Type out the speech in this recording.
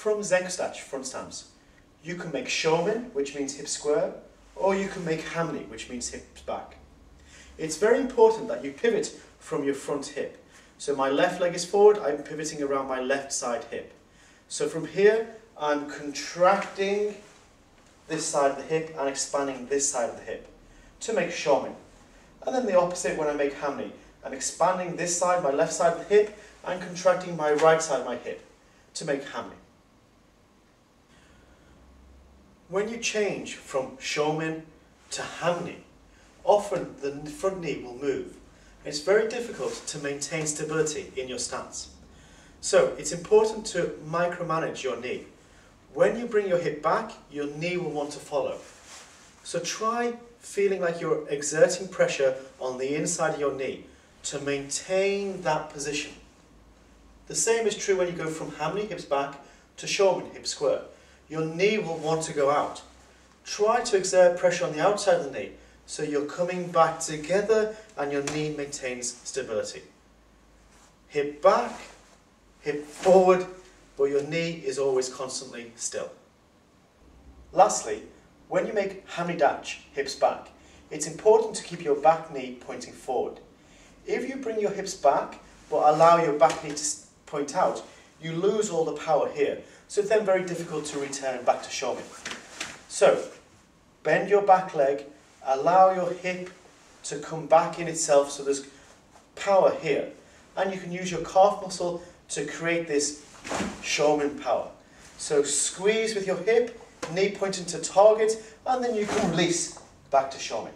From Zenkstach front stance, you can make Shomen, which means hip square, or you can make Hanme, which means hips back. It's very important that you pivot from your front hip. So my left leg is forward, I'm pivoting around my left side hip. So from here, I'm contracting this side of the hip and expanding this side of the hip to make Shomen. And then the opposite when I make Hanme. I'm expanding this side, my left side of the hip, and contracting my right side of my hip to make Hanme. When you change from Shomen to Hanme, often the front knee will move. It's very difficult to maintain stability in your stance. So it's important to micromanage your knee. When you bring your hip back, your knee will want to follow. So try feeling like you're exerting pressure on the inside of your knee to maintain that position. The same is true when you go from Hanme, hips back, to Shomen, hip square. Your knee will want to go out. Try to exert pressure on the outside of the knee so you're coming back together and your knee maintains stability. Hip back, hip forward, but your knee is always constantly still. Lastly, when you make Hanme-dachi, hips back, it's important to keep your back knee pointing forward. If you bring your hips back but allow your back knee to point out, you lose all the power here. So it's then very difficult to return back to Shomen. So, bend your back leg, allow your hip to come back in itself so there's power here. And you can use your calf muscle to create this Shomen power. So squeeze with your hip, knee pointing to target, and then you can release back to Shomen.